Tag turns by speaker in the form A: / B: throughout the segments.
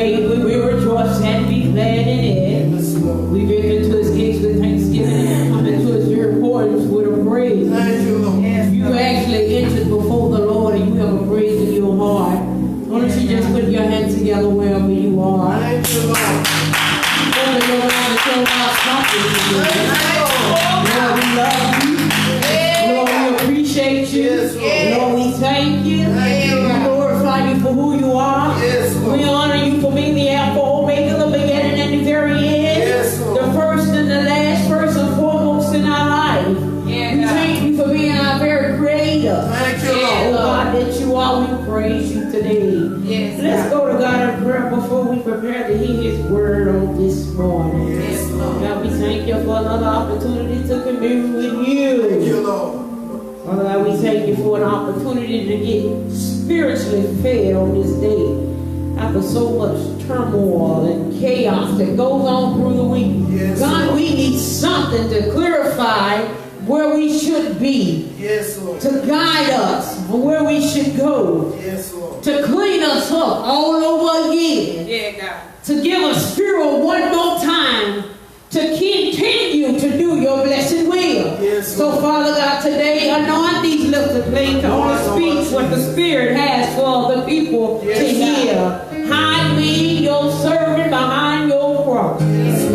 A: Today we will rejoice and be glad in it. We get into his gates with thanksgiving and come into his courts with a praise. You actually entered before the Lord and you have a praise in your heart. Why don't you just put your hands together wherever you are? Thank you, Lord. Open your mouth and tell God something to you. Lord, we love you. Lord, we appreciate you. Lord, we thank you. We glorify you for who you are. We honor you for being the Alpha, Omega, the beginning and the very end. The first and the last, first and foremost in our life. We thank you for being our very creator.
B: Thank you, Lord.
A: Oh God, that you are, we praise you today. Let's go to God in prayer before we prepare to hear his word on this morning. God, we thank you for another opportunity to commune with you.
B: Thank you, Lord.
A: Father God, we thank you for an opportunity to get spiritually fed on this day. After so much turmoil and chaos that goes on through the week. God, we need something to clarify where we should be. To guide us on where we should go. To clean us up all over again. To give us fuel one more time. To continue to do your blessed will. So, Father God, today anoint these lips of claim to only speak what the Spirit has for the people to hear. Hide me, your servant, behind your cross. Yes,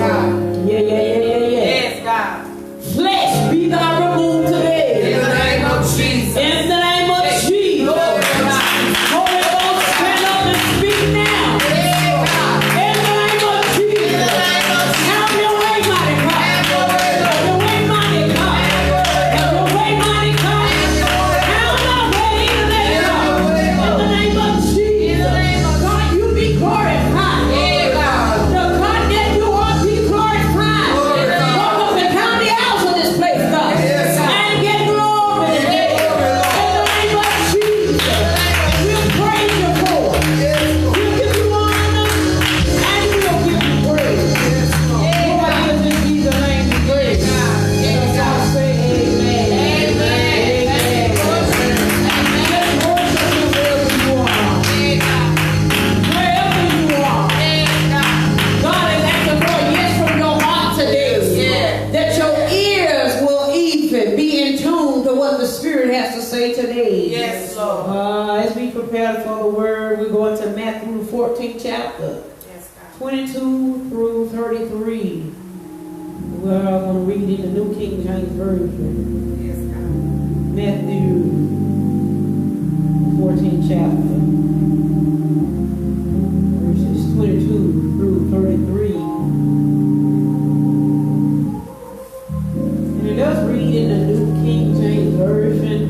A: God. Flesh be thy removed today.
B: In the name of Jesus.
A: In the name of Jesus. Holy Ghost, stand up and speak now. In the name of Jesus. Have your way, mighty God. Have your way, mighty God. Have your way, mighty God. Have your way, mighty God. In the name of Jesus. God, you be glorified. The God that you are, be glorified. Walk up and count the hours of this place, God. And get glory today. In the name of Jesus. We'll praise you for it. We'll give you honor and we'll give you praise. Lord, in Jesus' name we pray. Let us all say amen. Amen. Let's worship you wherever you are. Wherever you are. God is asking for a yes from your heart today. That your ears will even be in tune to what the Spirit has to say today.
B: Yes, Lord.
A: As we prepare for the word, we're going to Matthew 14th chapter, 22 through 33. We're going to read in the New King James Version. Matthew 14th chapter, verses 22 through 33. And it does read in the New King James Version.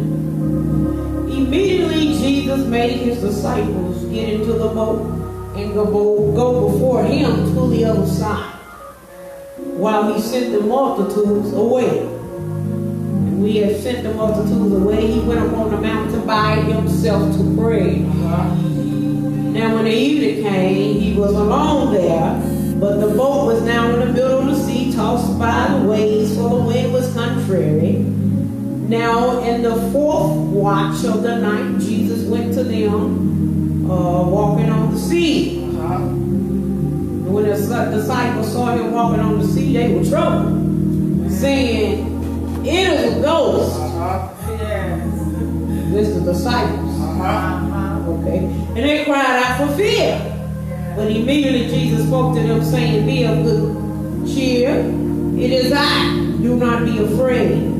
A: Immediately Jesus made his disciples get into the boat and go before him to the other side, while he sent the multitudes away. And we have sent the multitudes away. He went up on the mountain by himself to pray. Now when the evening came, he was alone there, but the boat was now in the middle of the sea, tossed by the waves, for the wind was contrary. Now in the fourth watch of the night, Jesus went to them, walking on the sea. And when the disciples saw him walking on the sea, they were troubled, saying, "It is a ghost." This is the disciples. Okay. And they cried out for fear. But immediately Jesus spoke to them, saying, "Be of good cheer. It is I. Do not be afraid."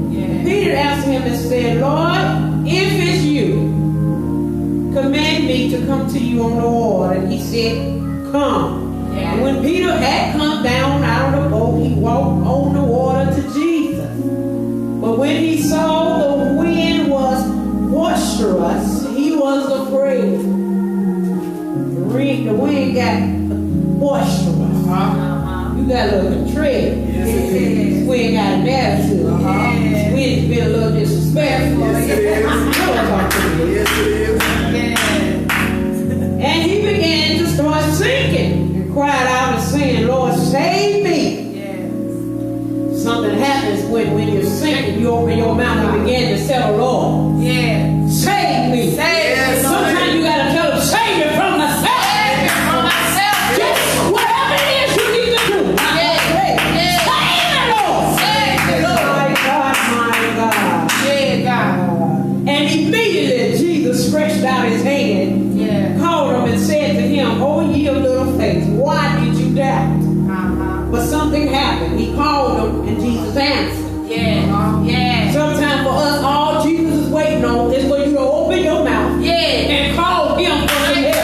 A: Peter answered him and said, "Lord, if it's you, command me to come to you on the water." And he said, "Come." And when Peter had come down out of the boat, he walked on the water to Jesus. But when he saw the wind was boisterous, he was afraid. The wind got boisterous. You got a little control. Wind got an attitude. Wind's been a little disrespectful. And he began to start sinking and cried out and saying, "Lord, save me." Something happens when you're sinking. You open your mouth and begin to say, "Lord, save me." Sometimes you got to tell him, "Save me from myself." him. He called him, and Jesus answered.
B: Yeah. Yeah.
A: Sometimes for us, all Jesus is waiting on is for you to open your mouth and call him for some help.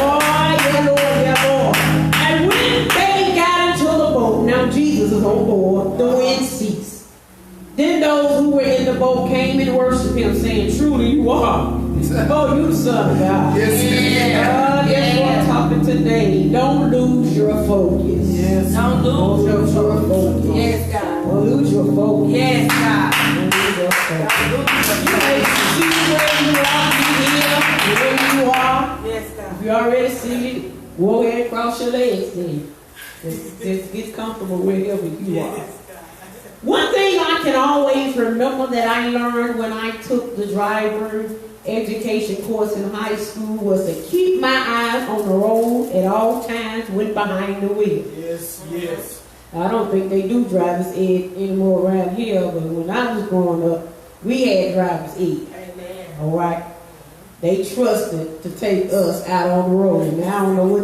A: Oh, yeah, Lord, yeah, Lord. And when they got into the boat, now Jesus is on board, the wind ceased. Then those who were in the boat came and worshiped him, saying, truly you are. Oh, you the Son of God.
B: Yes,
A: that's what I'm talking today. Don't lose your focus.
B: Yes. Don't lose your focus. Yes, God.
A: Don't lose your focus.
B: Yes, God.
A: Don't lose your focus. You may see where you are, be here, where you are.
B: Yes, God.
A: If you already see it, go ahead and cross your legs then. Just get comfortable wherever you are. One thing I can always remember that I learned when I took the driver education course in high school was to keep my eyes on the road at all times when behind the wheel.
C: Yes, yes.
A: I don't think they do driver's ed anymore around here, but when I was growing up, we had driver's ed.
B: Amen.
A: All right? They trusted to take us out on the road. Now I don't know what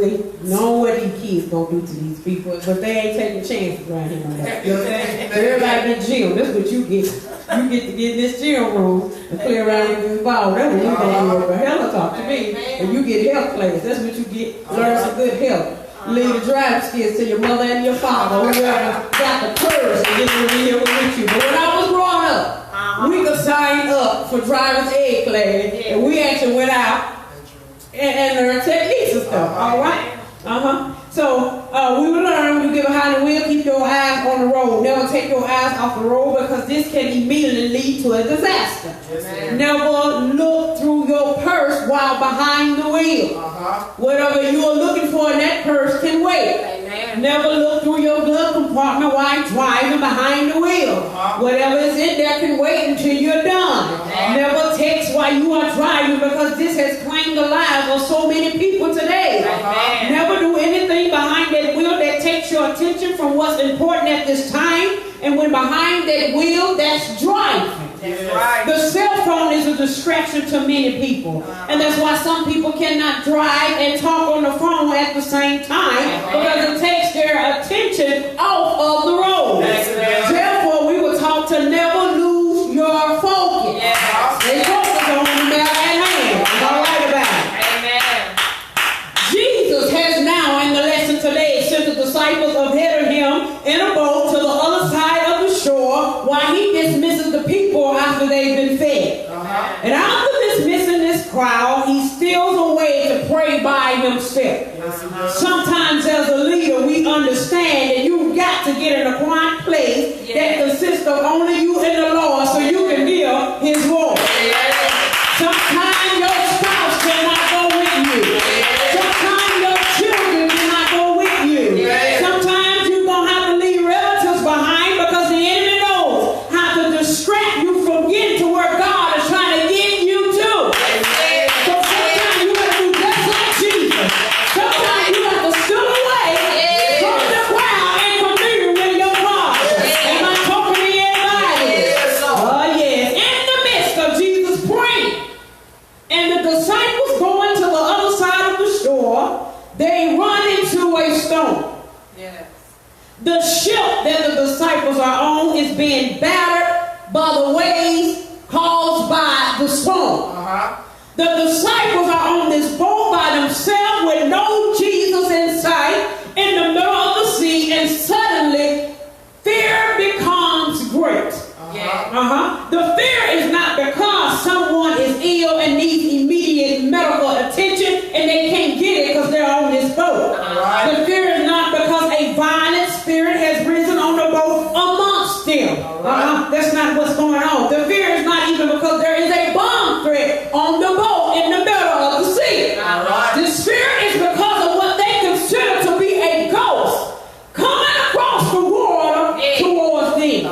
A: these kids gonna do to these people, but they ain't taking chances around here. You know what I'm saying? Everybody get gym. That's what you get. You get to get in this gym room and play around with this ball. That's what you got here. But hell, talk to me. And you get health class. That's what you get. Learn some good health. Leave the driving skills to your mother and your father, whoever got the purse and get in here with you. But when I was growing up, we could sign up for driver's ed class, and we actually went out and learned techniques and stuff. All right? So we will learn when you get behind the wheel, keep your eyes on the road. Never take your eyes off the road because this can immediately lead to a disaster. Never look through your purse while behind the wheel. Whatever you are looking for in that purse can wait. Never look through your glove compartment while driving behind the wheel. Whatever is in there can wait until you're done. Never text while you are driving because this has claimed the lives of so many people today. Never do anything behind that wheel that takes your attention from what's important at this time. And when behind that wheel, that's driving.
B: That's right.
A: The cell phone is a distraction to many people. And that's why some people cannot drive and talk on the phone at the same time because it takes their attention off of the road. Therefore, we were taught to never lose your focus. They focus on the matter at hand. All right about it.
B: Amen.
A: Jesus has now, in the lesson today, sent the disciples ahead of him in a boat to the other side of the shore while he dismisses the people after they've been fed. And after dismissing this crowd, he steals away to pray by himself. Sometimes as a leader, we understand that you've got to get in a quiet place that consists of only you and the Lord so you can hear his voice. Sometimes your spouse cannot go with you. Sometimes your children cannot go with you. Sometimes you're going to have to leave relatives behind because the enemy knows how to distract you from getting to where God is trying to get you to. So sometimes you have to do just like Jesus. Sometimes you have to steal away from the crowd and commune with your Father. Am I talking to anybody? Oh yes. In the midst of Jesus praying and the disciples going to the other side of the shore, they run into a storm. The ship that the disciples are on is being battered by the waves caused by the storm. The disciples are on this boat by themselves with no Jesus in sight in the middle of the sea, and suddenly fear becomes great. The fear is not because someone is ill and needs immediate medical attention and they can't get it because they're on this boat. The fear is not because a violent spirit has risen on the boat amongst them. That's not what's going on. The fear is not even because there is a bomb threat on the boat in the middle of the sea. The fear is because of what they consider to be a ghost coming across the water towards them.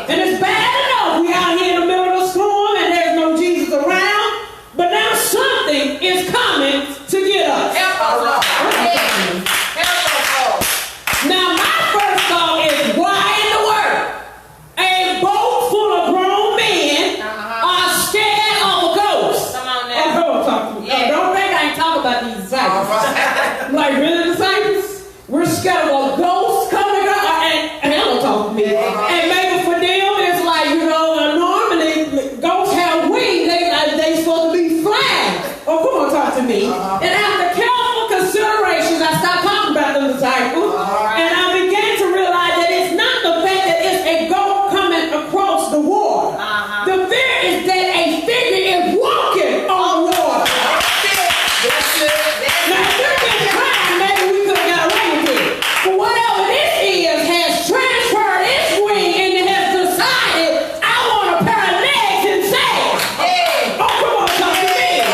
A: And it's bad enough we out here in the middle of the storm and there's no Jesus around, but now something is coming to get us. Now my first thought is, why in the world a boat full of grown men are scared of a ghost?
B: Come on now.
A: Don't think I ain't talking about these disciples. Like, really, disciples? We're scared of a ghost coming up, and to me. And after careful considerations, I stopped talking about the disciples. And I began to realize that it's not the fact that it's a goat coming across the water. The fear is that a figure is walking on water. Now, if you've been trying, maybe we could have got away with it. But whatever this is has transferred its wing and it has decided, I want a pair of legs and sails. Oh, come on, talk to me.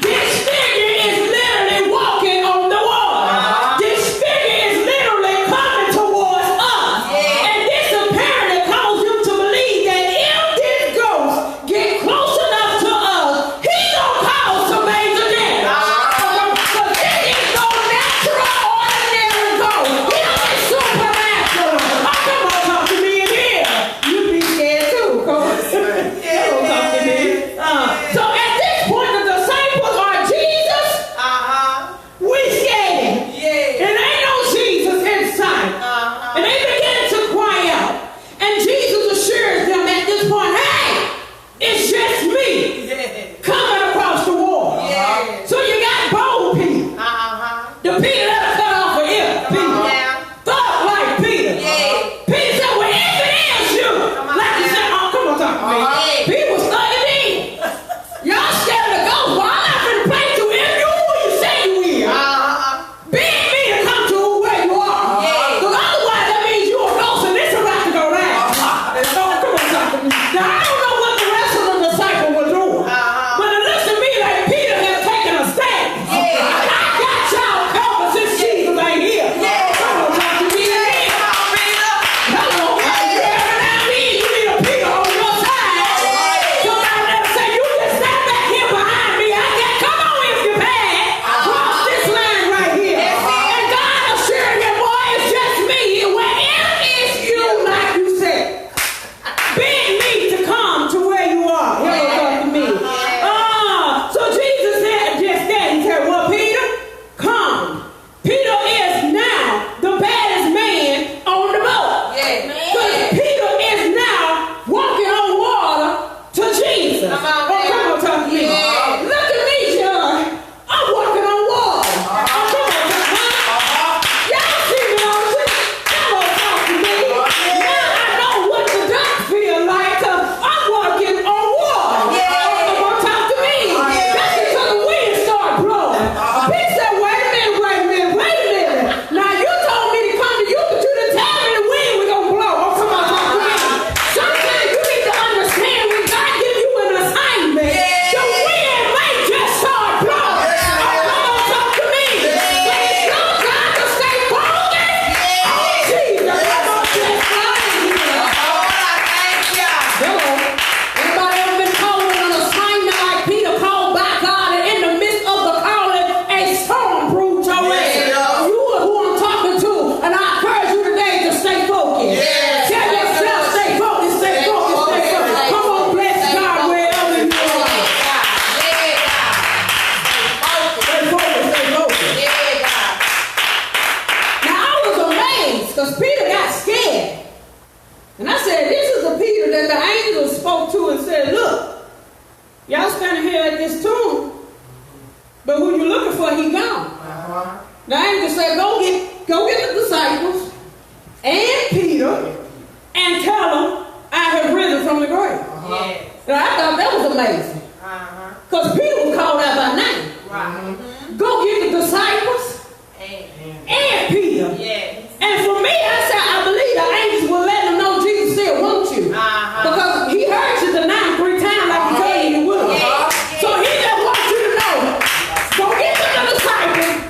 A: This figure is literally walking on the water. This figure is literally coming towards us. And this apparently causes you to believe that if this ghost get close enough to us, he's going to cause some major damage. Because this is no natural, ordinary ghost. He is supernatural. Oh, come on, talk to me in here. You be scared too, come on. Come on, talk to me. So at this point, the disciples are Jesus. We scared. And ain't no Jesus in sight. And they begin to cry out. And Jesus assures them at this point, hey, it's just me coming across the water. So you got bold Peter. The Peter that cut off of ear. Peter. Thought like Peter. Peter said, well, if it is you. Like you said, oh, come on, talk to me. Peter was studying in. Y'all scared of the ghost. Well, I'm not going to play to if you who you say you is. Bid me to come to where you are. Because otherwise that means you're a ghost and it's about to go down. Oh, come on, talk to me. Now, I don't know what the rest of the disciples were doing. But it looks to me like Peter has taken a stand. I got y'all covered since Jesus ain't here. Come on, talk to me again. Come on, you ever not me? You need a Peter on your side. Somebody never say, you just stand back here behind me. I got, come on if you're bad. Cross this line right here. And God assured him, boy, it's just me. Well, if it's you, like you said, bid me to come to where you are. Here you talk to me. So Jesus said just that. He said, well, Peter, come. Peter is now the baddest man on the boat. Because Peter is now walking on water to Jesus.
C: Come on,
A: Oh, come on, talk to me. Look at me, John. I'm walking on water. Oh, come on, y'all see me on this? Come on, talk to me. Now I know what the ducks feel like because I'm walking on water. Oh, come on, talk to me. That's until the wind started blowing. He said, wait a minute. Now you told me to come to you, but you didn't tell me the wind was going to blow. Oh, come on, talk to me. Sometimes you need to understand when God gives you an assignment, the wind might just start blowing. Oh, come on, talk to me. But it's your time to stay focused. Oh, Jesus. Come on, just fly in here. Hello. Anybody ever been called on an assignment like Peter called by God, and in the midst of the calling, a storm proved your way? You are who I'm talking to, and I encourage you today to stay focused. Tell yourself, stay focused, stay focused, stay focused. Come on, bless God wherever you are. Stay focused, stay focused. Now I was amazed because Peter got scared. And I said, this is the Peter that the angel spoke to and said, look, y'all standing here at this tomb, but who you looking for, he gone. The angel said, go get the disciples and Peter and tell them I have risen from the grave. Now I thought that was amazing. Because Peter was called out by name. Go get the disciples and Peter. And for me, I said, I believe the angels will let them know Jesus still wants you. Because he heard you deny him 3 times like he told you he would. So he just wants you to know. Go get to the disciples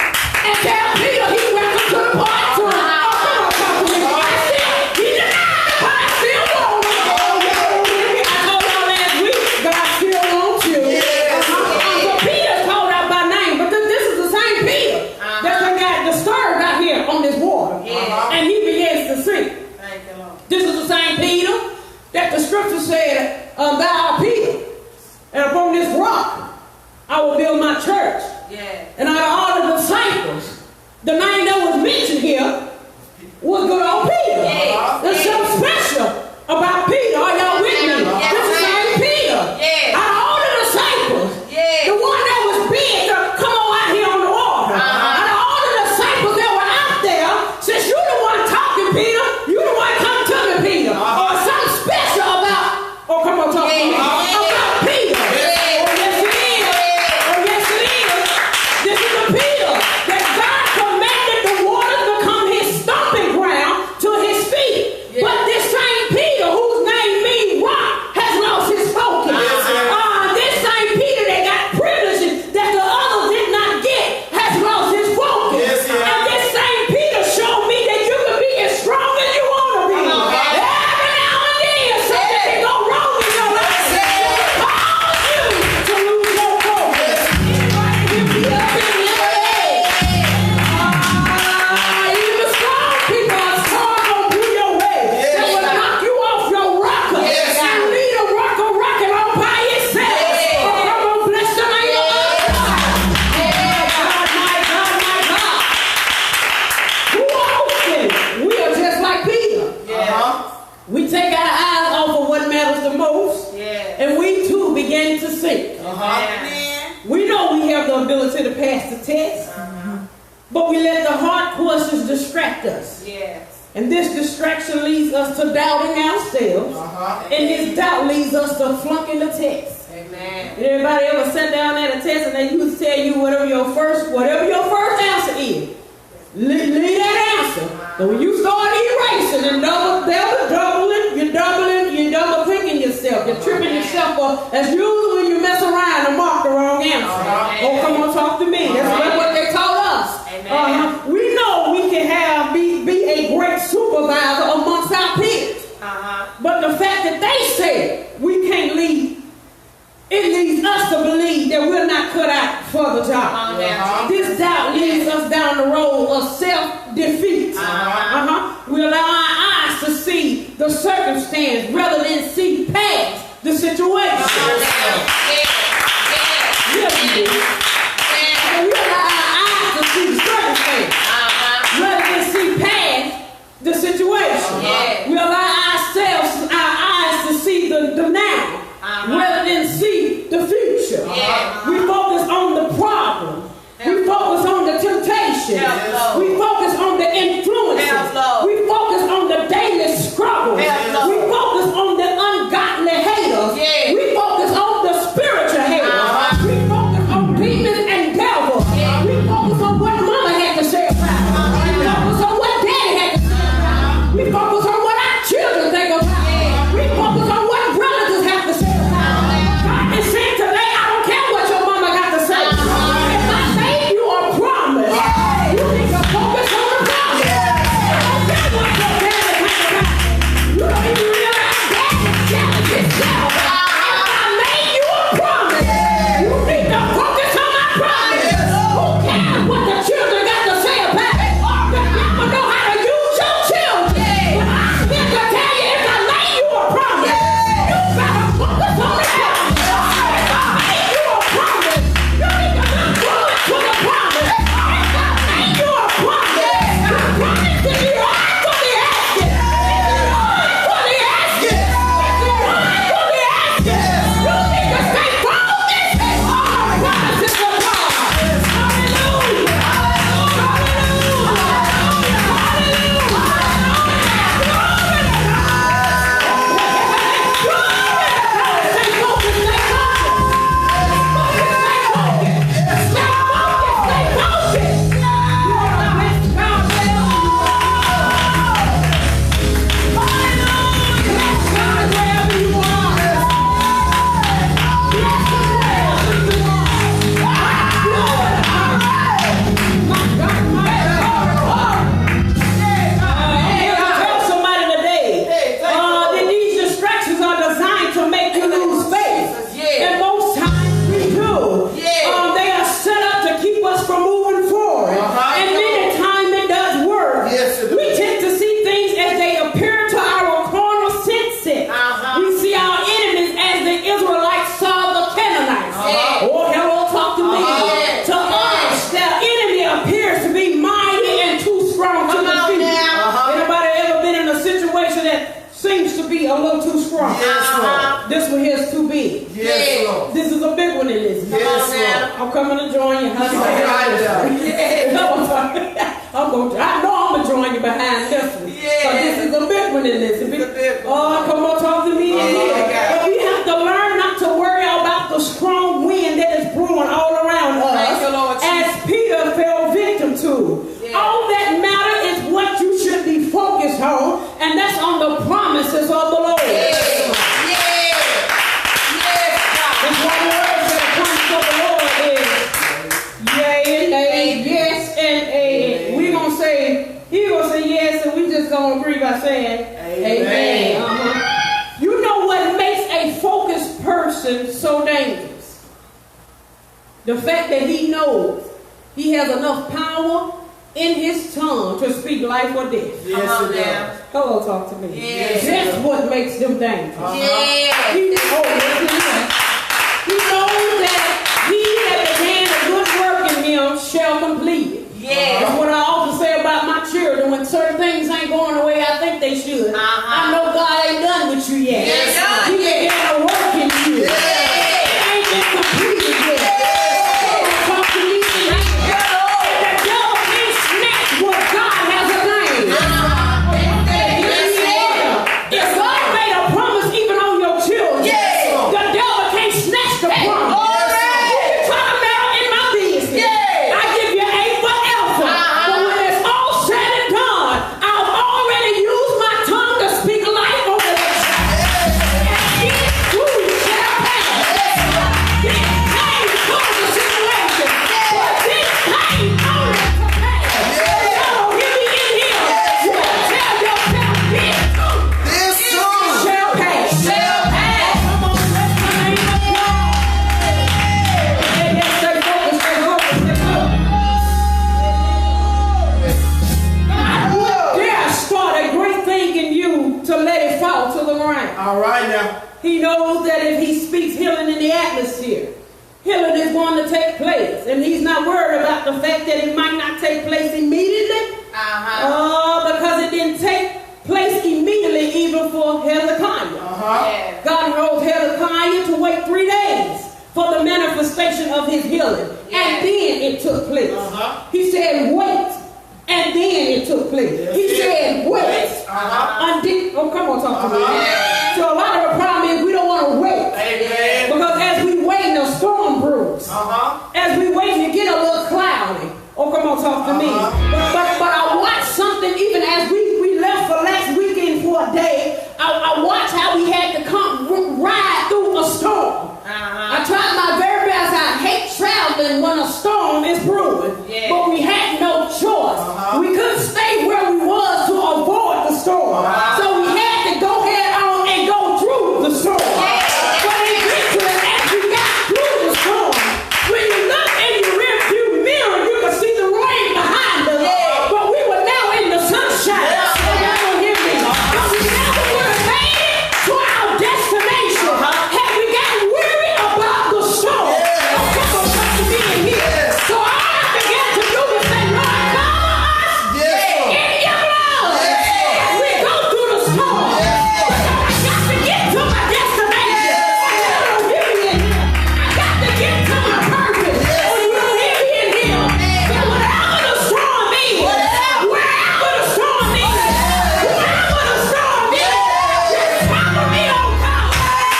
A: and tell Peter he's welcome to the party too. Oh, come on, talk to me. He denied the party, still won't. I told y'all last week, God still wants you. So Peter's called out by name, but this is the same Peter that got disturbed out here on this water. And he begins to sink. This is the same Peter that the scripture said, thou art Peter, and upon this rock I will build my church. And out of all the disciples, the name that was mentioned here was good old Peter. There's something special about Peter. Are y'all with me? This is the same Peter. Out of all the disciples, the one that was the ability to pass the test. But we let the hard questions distract us.
B: Yes.
A: And this distraction leads us to doubting ourselves. And this doubt leads us to flunking the test.
B: Amen.
A: Everybody ever sat down at a test and they used to tell you whatever your first answer is? Leave that answer. And when you start erasing and you're double thinking yourself. You're tripping yourself up. As usual when you mess around and mark the wrong answer. Oh, come on, talk to me. That's what they told us. We know we can be a great supervisor amongst our peers. But the fact that they say we can't lead, it leads us to believe that we're not cut out for the job. This doubt leads us down the road of self-defeat. We allow our eyes to see the circumstance rather than see past the situation. Yes, we do. We allow our eyes to see the circumstance rather than see past the situation. We allow our eyes to see the now rather than see the future. We focus on the problem. We focus on the temptation. We focus on the influences. We focus on the daily struggle. We focus on the ungodly haters. We focus on the spiritual haters. We focus on demons and devils. We focus on what mama had to say about it. We focus on what daddy had to say about it. We focus on what our children think about it. We focus on what relatives have to say about it. God is saying today, I don't care what your mama got to say. If I made you a promise, you need to focus on the promise. I don't care what your daddy thinks about it. You don't even realize daddy challenged himself. If I made you a promise, you need to focus on my promise. Who cares what the children got to say about it? The devil know how to use your children. But I'm here to tell you, if I made you a promise, you better focus on the promise. If I made you a promise, you need to look forward to the promise. If I made you a promise, the promise to be hard for the asking. It's hard for the asking. It's hard for the asking. You need to stay focused on the promises of God. Hallelujah. Tell somebody today that these distractions are designed to make you lose faith. And most times we do. They are set up to keep us from moving forward. And many times it does work. We tend to see things as they appear to our carnal senses. We see our enemies as the Israelites saw the Canaanites. Oh, hello, talk to me. To us, their enemy appears to be mighty and too strong to defeat. Anybody ever been in a situation that seems to be a little too strong? This one here is too big. This is a big one in this. I'm coming to join you. I know I'm going to join you behind this one. So this is a big one in this. Oh, come on, talk to me in here. But we have to learn not to worry about the strong wind that is blowing all around us, as Peter fell victim to. All that matter is what you should be focused on, and that's on the promises of the Lord. That's why the word says the promise of the Lord is yea and nay, yes and amen. We're going to say, he going to say yes, and we just going to agree by saying amen. You know what makes a focused person so dangerous? The fact that he knows he has enough power in his tongue to speak life or death. Hello, talk to me. That's what makes them dangerous. He knows that he that began a good work in him shall complete it. That's what I often say about my children. When certain things ain't going the way I think they should, I know God ain't done with you yet. He began a work in you. It ain't been completed yet. Talk to And he's not worried about the fact that it might not take place immediately. Because it didn't take place immediately even for Hezekiah. God told Hezekiah to wait 3 days for the manifestation of his healing. And then it took place. He said, wait. And then it took place. He said, wait. Oh, come on, talk to me. So a lot of the problem is we don't want to wait. Because as we wait, the storm brews. As we wait, you get a little cloudy. Oh, come on, talk to me. But I watched something even as we left for last weekend for a day. I watched how we had to come ride through a storm. I tried my very best. I hate traveling when a storm is brewing. But we had no choice. We couldn't stay where we was to avoid the storm. So we had to go head on and go through the storm. But eventually, as we got through the storm, when you look in your rearview mirror, you can see the rain behind us. But we were now in the sunshine. Y'all don't hear me. But we never would have made it to our destination had we gotten weary about the storm. Come on, talk to me in here. So all I began to do was say, Lord, cover us in your blood. As we go through the storm. I got to get to my destination. You don't hear me in here. I got to get to my purpose. You don't hear me in here. So whatever the storm is, wherever the storm is, wherever the storm is, just cover me, oh God.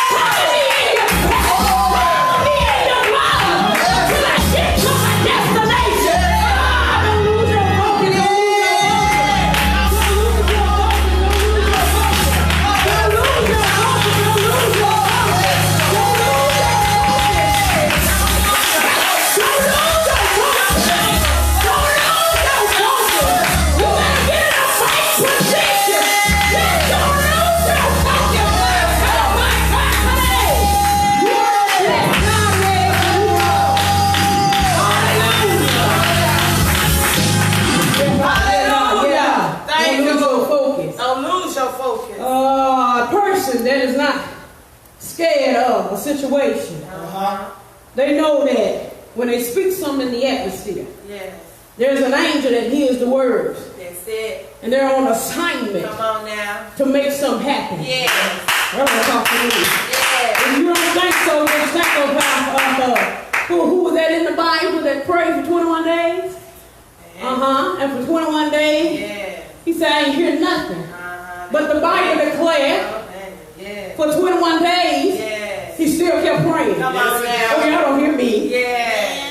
A: Cover me in your presence. Cover me in your blood. Till I get to my destination. Don't lose your focus. Don't lose your a person that is not scared of a situation, they know that when they speak something in the atmosphere, there's an angel that hears the words.
C: That's it.
A: And they're on assignment
C: Come on now.
A: to make something happen. I want to talk to you. If you don't think so, then think about who was that in the Bible that prayed for 21 days? And for 21 days, he said, I ain't hear nothing. But the Bible declared for 21 days, he still kept praying.
C: Come on now.
A: Oh, y'all don't hear me.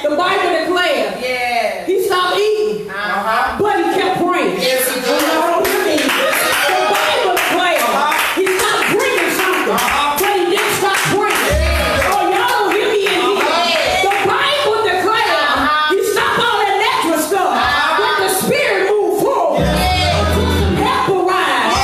A: The Bible declared he stopped eating, but he kept praying. Oh, y'all don't hear me. The Bible declared he stopped drinking something, but he didn't stop praying. Oh, y'all don't hear me in here. The Bible declared he stopped all that natural stuff, but the Spirit moved forward. Help arise.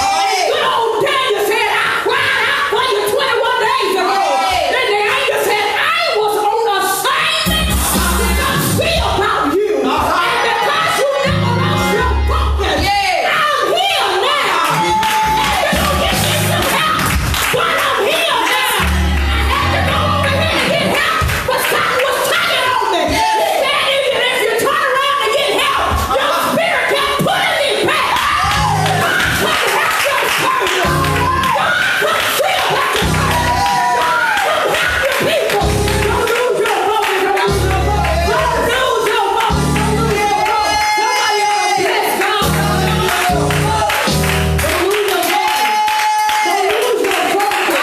A: Good old Daniel said, I cried out for you 21 days ago. Then the angel said, I was on assignment to see about you. And because you never lost your focus, I'm here now. And you don't get me some help, but I'm here now. I had to go over here to get help, but something was tugging on me. He said, even if you turn around and get help, your spirit kept pulling me back. God couldn't help your person. God couldn't see about your person. God couldn't help your people. Don't lose your focus. Don't lose your focus. Don't lose your focus. Don't lose your focus. Somebody else bless God. Don't lose your focus. Don't lose your focus.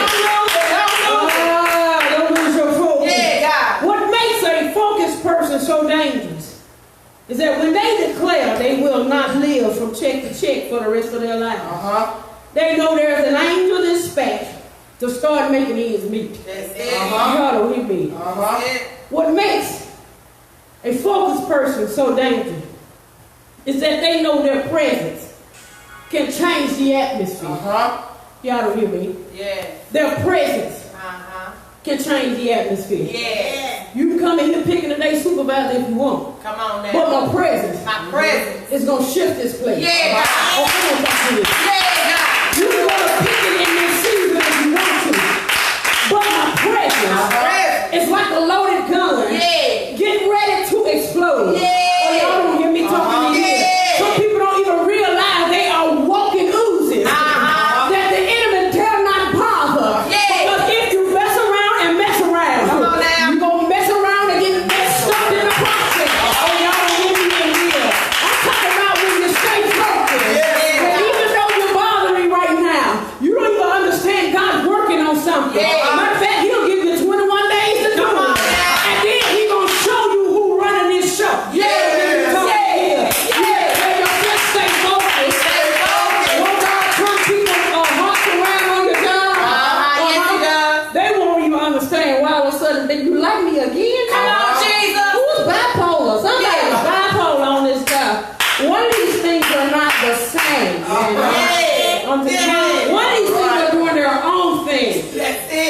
A: Don't lose your focus. What makes a focused person so dangerous is that when they declare they will not live from check to check for the rest of their life, they know there's an angel dispatched to start making ends meet. Y'all don't hear me. What makes a focused person so dangerous is that they know their presence can change the atmosphere. Y'all don't hear me. Their presence can change the atmosphere. You can come in here picking today supervisor if you want.
C: Come on now.
A: But my presence is going to shift this place. Oh, come on, talk to me. You can go to picking in this season if you want to. But my presence is like a loaded gun. Getting ready to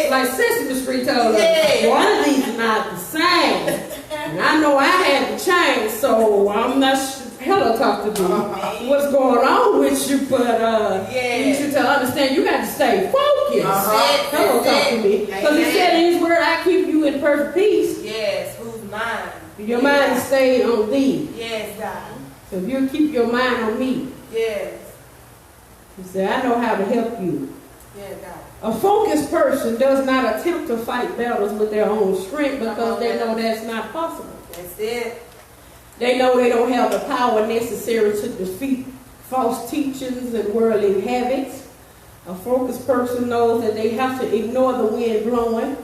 A: like Sesame Street told us,
C: Yeah.
A: one of these is not the same. And I know I had to change, so I'm not sure. Hello, talk to me. What's going on with you? But I need you to understand you got to stay focused. Hello, talk to me. Because he said in his word, I keep you in perfect peace.
C: Yes, whose mind?
A: Your mind stayed on thee.
C: Yes, God.
A: So if you keep your mind on me,
C: Yes.
A: he said, I know how to help you.
C: Yes, God.
A: A focused person does not attempt to fight battles with their own strength because they know that's not possible.
C: That's it.
A: They know they don't have the power necessary to defeat false teachings and worldly habits. A focused person knows that they have to ignore the wind blowing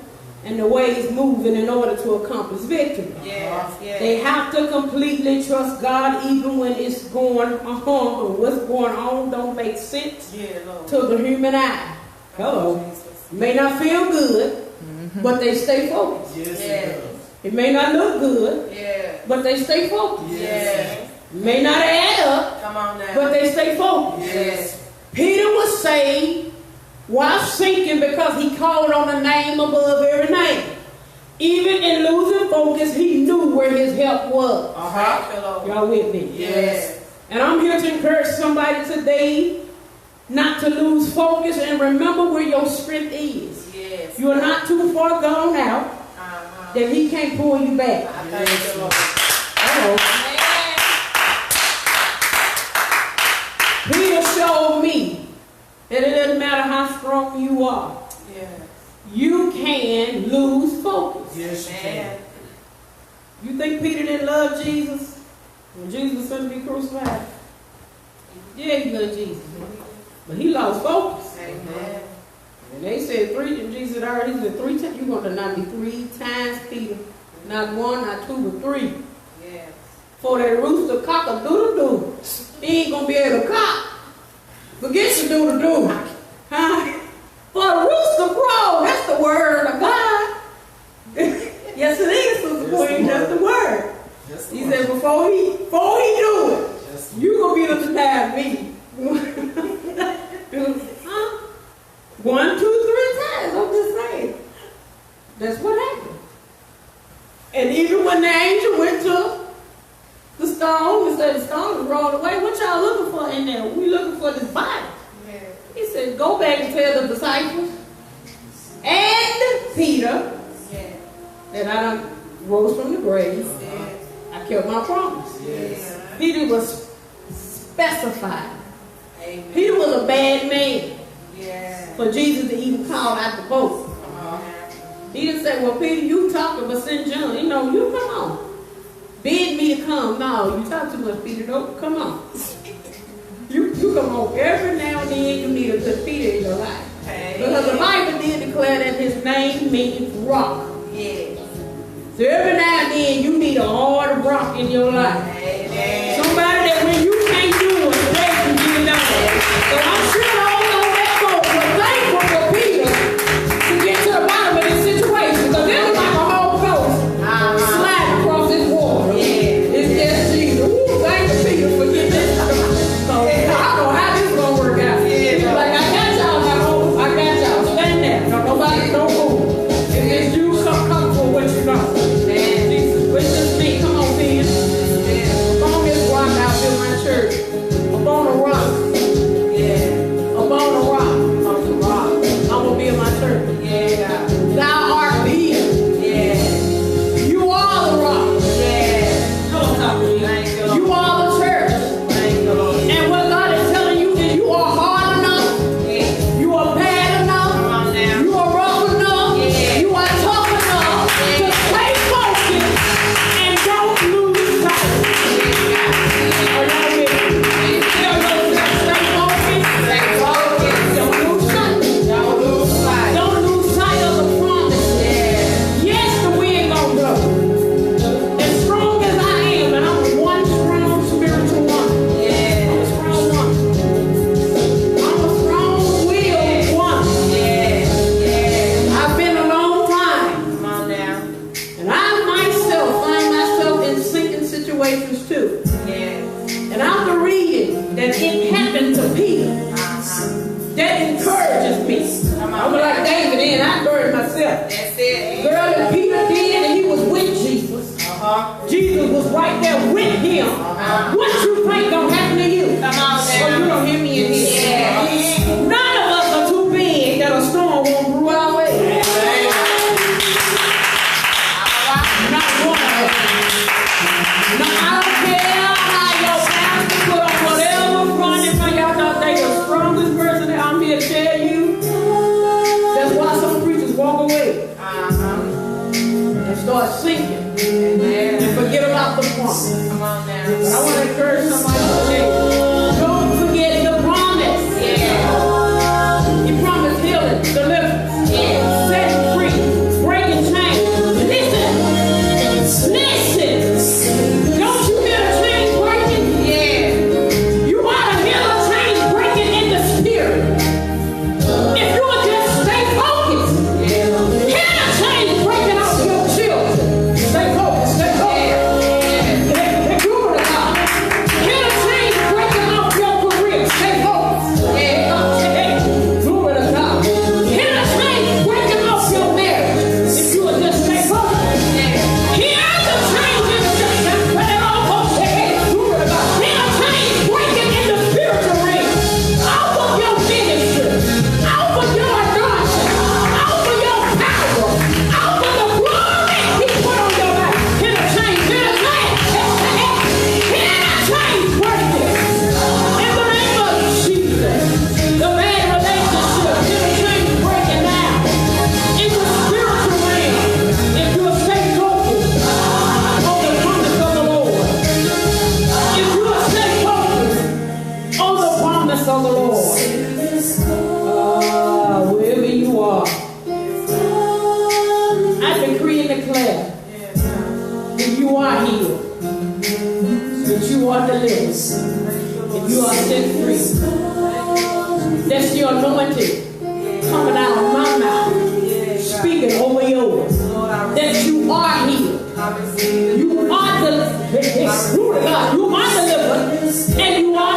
A: and the waves moving in order to accomplish victory.
C: Yes, yes.
A: They have to completely trust God even when it's going on or what's going on don't make sense to the human eye. Hello. May not feel good, but they stay focused.
C: Yes.
A: It may not look good,
C: Yes.
A: but they stay focused.
C: Yes.
A: May not add up,
C: Come on now.
A: but they stay focused.
C: Yes.
A: Peter was saved while sinking because he called on the name above every name. Even in losing focus, he knew where his help was. Y'all with me?
C: Yes.
A: And I'm here to encourage somebody today not to lose focus and remember where your strength is.
C: Yes.
A: You're not too far gone out that he can't pull you back.
C: I thank you, Lord.
A: Peter showed me that it doesn't matter how strong you are.
C: Yes.
A: You can lose focus.
B: Yes, you can.
A: You think Peter didn't love Jesus when Jesus was going to be crucified? Yeah, he loved Jesus. But he lost focus.
C: Amen.
A: And they said Jesus already said 3 times. You're going to deny me 3 times, Peter. Not 1, not 2, but 3.
C: Yes.
A: For that rooster cock-a-doodle-doo. He ain't going to be able to cock. Forget your doodle-doo. Huh? For a rooster crow. That's the word of God. Yes, it is, Sister Queen. That's the word. He said before he do it, you going to be able to deny me. Huh? 1, 2, 3 times. I'm just saying. That's what happened. And even when the angel went to the stone and said the stone was rolled away, what y'all looking for in there? We looking for this body.
C: Yes.
A: He said, go back and tell the disciples and Peter that I done rose from the grave.
C: Yes.
A: I kept my promise.
C: Yes.
A: Peter was specified.
C: Amen.
A: Peter was a bad man
C: Yes.
A: for Jesus to even call out the boat. He didn't say, well, Peter, you talking, but send John. You know, you come on. Bid me to come. No, you talk too much, Peter. Don't come on. You come on. Every now and then you need a good Peter in your life. Because the Bible did declare that his name means rock.
C: Yes.
A: So every now and then you need a hard rock in your life.
C: Amen.
A: Somebody that when you can't do it, they can get it done. So I'm sure all on that boat were thankful for Peter to get to the bottom of this situation. Because it was like a whole coast sliding across this water. It's just Jesus. Ooh, thank you, Peter, for getting this done. So I don't know how this is going to work out. He was like, I got y'all now. I got y'all. Stand there. No, nobody, don't move. If it's you, come for what you know. Jesus, it's just me. Come on, Peter. Upon this rock, I'll build my church. Upon a rock. Upon a rock. On the rock. I'm going to build my church. Thou art Peter. You are the rock. Come on, talk to me. You are the church. And what God is telling you is you are hard enough. You are bad enough. You are rough enough. You are tough enough to stay focused and don't lose sight. Are y'all with me? Tell yourself, stay focused. Don't lose sight. Don't lose sight of the promise. Yes, the wind gonna blow. As strong as I am, and I'm one strong spiritual woman. I'm a strong woman. I'm a strong-willed woman. I've been a long time.
C: Come on now.
A: And I myself find myself in sinking situations too. And after reading that it happened to Peter, that encourages me. I'm like David, and I encourage myself. himself.
C: That's it.
A: Girl, that Peter did, and he was with Jesus. Jesus was right there with him. What you think gonna happen to you?
C: Come on
A: So
C: now.
A: you don't hear me in here. None of us are too big that a storm won't brew our way. Not one of us. Now, I don't care how your pastor put on whatever front in front. Y'all thought they the strongest person that I'm here to tell you. That's why some preachers walk away and start sinking and forget about the promise.
C: Come on now.
A: But I want to encourage somebody today. Don't forget the promise.
C: Yeah.
A: He promised healing, deliverance,
C: Yeah.
A: setting free, breaking chains. Listen. Don't you hear the chains breaking?
C: Yeah.
A: You ought to hear the chains breaking in the spirit. If you would just stay focused, hear the chains breaking off your children. Stay focused, stay focused. Hey, glory to God. Hear the chains breaking off your career. Stay focused. Hey, glory to God. Hear the chains breaking off your marriage. If you would just stay focused. Hear the chains in the glory to God. Hear the chains breaking in the spiritual realm. Off of your ministry. Off of your anointing. Off of your power. Off of the glory He put on your life. Hear the chains. Hear the chains. Hear the chains breaking. In the name of Jesus. The bad relationship. Hear the chains breaking now. In the spiritual realm. If you'll stay focused on the promise of the Lord. If you will stay focused on the promise of the Lord. Wherever you are, I decree and declare that you are healed, that you are delivered, that you are set free. That's the anointing coming out of my mouth, speaking over yours, that you are healed. You are delivered. You are delivered, and you are